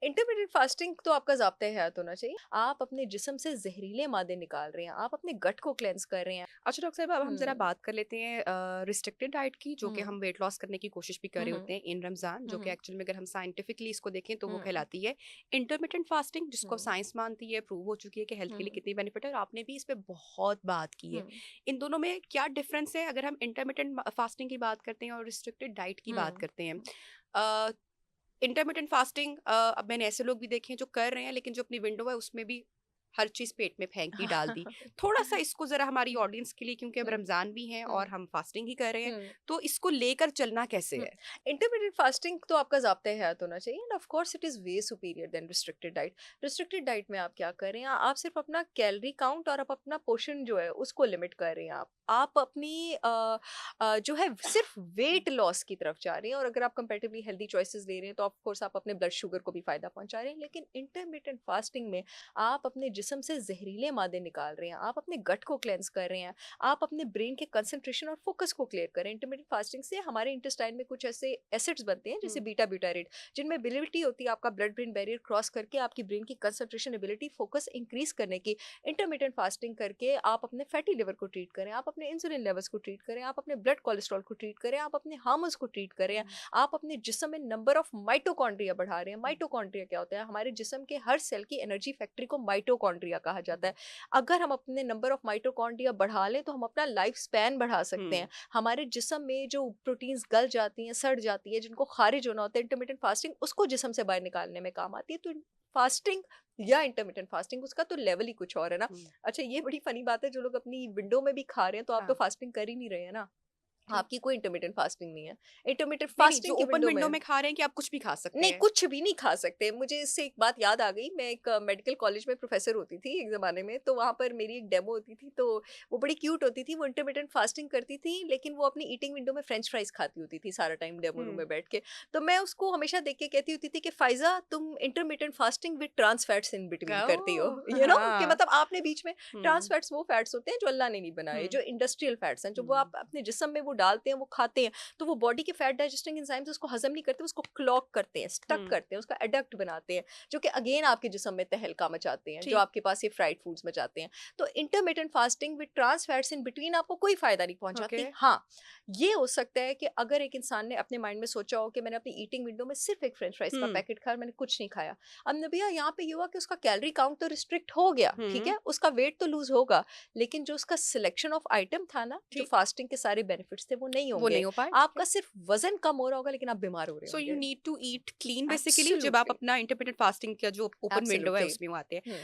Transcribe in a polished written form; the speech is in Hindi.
इंटरमिटेंट फास्टिंग तो आपका ज़ाब्ता हयात होना चाहिए। आप अपने जिस्म से ज़हरीले मादे निकाल रहे हैं, आप अपने गट को क्लेंज़ कर रहे हैं। अच्छा डॉक्टर साहब, अब हम ज़रा हुँ, बात कर लेते हैं रिस्ट्रिक्टेड डाइट की, जो कि हुँ, हम वेट लॉस करने की कोशिश भी कर हुँ, रहे हुँ, होते हैं इन रमज़ान, जो कि हुँ, एक्चुअल में अगर हम साइंटिफिकली इसको देखें तो वो हुँ, कहलाती है इंटरमिटेंट फास्टिंग, जिसको हुँ, साइंस मानती है, प्रूव हो चुकी है कि हेल्थ के लिए हुँ, कितनी बेनिफिट है, और आपने भी इस पे बहुत बात की है। हुँ, इन दोनों में क्या डिफरेंस है, अगर हम इंटरमिटेंट फास्टिंग की बात करते हैं और रिस्ट्रिक्टेड डाइट की बात हुँ, करते हैं? इंटरमिटेंट फास्टिंग, अब मैंने ऐसे लोग भी देखे हैं जो कर रहे हैं, लेकिन जो अपनी विंडो है उसमें भी हर चीज़ पेट में फेंक दी, डाल दी। थोड़ा-सा इसको ज़रा हमारी ऑडियंस के लिए, क्योंकि अब हुँ, रमज़ान भी है और हुँ, हम फास्टिंग ही कर रहे हैं, हुँ। तो इसको लेकर चलना कैसे हुँ, है? इंटरमिटेंट फास्टिंग तो आपका ज़ाब्ता हयात होना चाहिए and of course it is way superior than restricted diet. Restricted diet में आप क्या कर रहे हैं, आप सिर्फ़ अपना कैलोरी काउंट और आप अपना पोर्शन जो है उसको लिमिट कर रहे हैं आप। आप अपनी जो है सिर्फ़ वेट लॉस की तरफ जा रहे हैं और अगर आप कंपैरेटिवली हेल्दी चॉइसेस ले रहे हैं तो ऑफ कोर्स आप अपने ब्लड शुगर को भी फ़ायदा पहुँचा रहे हैं। लेकिन इंटरमिटेंट फास्टिंग में आप अपने जिस्म से ज़हरीले मादे निकाल रहे हैं, आप अपने गट को क्लेंज़ कर रहे हैं, आप अपने ब्रेन के कंसंट्रेशन और फोकस को क्लियर करें। इंटरमिटेंट फास्टिंग से हमारे इंटेस्टाइन में कुछ ऐसे एसिड्स बनते हैं जैसे हुँ, बीटा ब्यूटारेट, जिनमें एबिलिटी होती है आपका ब्लड ब्रेन बैरियर क्रॉस करके आपकी ब्रेन की कंसंट्रेशन एबिलिटी फोकस इंक्रीज करने की। इंटरमिटेंट फास्टिंग करके आप अपने फैटी लिवर को ट्रीट करें, आप अपने इंसुलिन लेवल्स को ट्रीट करें, आप अपने ब्लड कोलेस्ट्रॉल को ट्रीट करें, आप अपने हार्मोन्स को ट्रीट करें, हुँ, आप अपने जिस्म में नंबर ऑफ माइटोकॉन्ड्रिया बढ़ा रहे हैं। हुँ, माइटोकॉन्ड्रिया क्या होता है? हमारे जिस्म के हर सेल की एनर्जी फैक्ट्री को माइटोकॉन्ड्रिया कहा हुँ, जाता है। अगर हम अपने नंबर ऑफ माइटोकॉन्ड्रिया बढ़ा लें तो हम अपना लाइफ स्पैन बढ़ा सकते हैं। हुँ, हमारे जिस्म में जो प्रोटीन्स गल जाती हैं, सड़ जाती है, जिनको खारिज होना होता है, इंटरमिटेंट फास्टिंग उसको जिस्म से बाहर निकालने में काम आती है। तो फास्टिंग या इंटरमिटेंट फास्टिंग उसका तो लेवल ही कुछ और है ना। हुँ। अच्छा, ये बड़ी फनी बात है, जो लोग अपनी विंडो में भी खा रहे हैं तो आप तो हाँ, फास्टिंग कर ही नहीं रहे हैं ना। ठीक। आपकी कोई इंटरमिटेंट फास्टिंग नहीं है। इंटरमिटेंट नहीं, नहीं, जो फास्टिंग की ओपन विंडो विंडो में में खा रहे हैं कि आप कुछ भी खा सकते नहीं, हैं? कुछ भी नहीं खा सकते। मुझे इससे एक बात याद आ गई, मैं एक मेडिकल कॉलेज में प्रोफ़ेसर होती थी एक ज़माने में, तो वहाँ पर मेरी एक डेमो होती थी, तो वो बड़ी क्यूट होती थी, वो इंटरमिटेंट फास्टिंग करती थी, लेकिन वो अपनी ईटिंग विंडो में फ्रेंच फ्राइज़ खाती होती थी सारा टाइम डेमो रूम हुँ, में बैठ के। तो मैं उसको हमेशा देख के कहती होती थी कि फ़ाइज़ा, तुम intermittent fasting with trans fats in between करती हो। ओह! कि हाँ। मतलब आपने बीच में ट्रांस हुँ, फैट्स वो फैट्स होते हैं जो अल्लाह ने नहीं बनाए, हुँ, जो इंडस्ट्रियल फैट्स हैं, जो वो हुँ, आप अपने जिस्म में वो डालते हैं, वो खाते हैं, तो वो बॉडी के फैट डाइजेस्टिंग एंजाइम्स उसको हज़म नहीं करते, उसको क्लॉग करते हैं, स्टक हुँ, करते हैं, उसका एडक्ट बनाते हैं, जो कि अगेन आपके जिस्म में तहलका मचाते हैं, जो ठीक। आपके पास ये फ्राइड फूड्स मचाते हैं। तो intermittent fasting with trans fats in between आपको कोई फ़ायदा नहीं ओके। पहुँचाती। हाँ, ये हो सकता है कि अगर एक इंसान ने अपने माइंड में सोचा हो कि मैंने अपनी ईटिंग विंडो में सिर्फ़ एक फ्रेंच फ्राइज़ का हुँ, पैकेट खाया और मैंने कुछ नहीं खाया। अब नबिया यहाँ पे ये हुआ कि उसका कैलोरी काउंट तो रिस्ट्रिक्ट हो गया, ठीक हुँ, है? उसका वेट तो लूज़ होगा, लेकिन जो उसका सिलेक्शन ऑफ आइटम था ना, जो ठीक। फास्टिंग के सारे बेनिफिट्स थे, वो नहीं वो होंगे। नहीं हो पाए, ठीक आपका है। सिर्फ़ वज़न कम हो रहा होगा, लेकिन आप बीमार हो रहे सो यू होंगे। Need to eat clean basically, जब आप एब्सोल्युटली, अपना इंटरमिटेंट फास्टिंग का जो ओपन विंडो है एब्सोल्युटली। उसमें वो आते हैं। हुँ।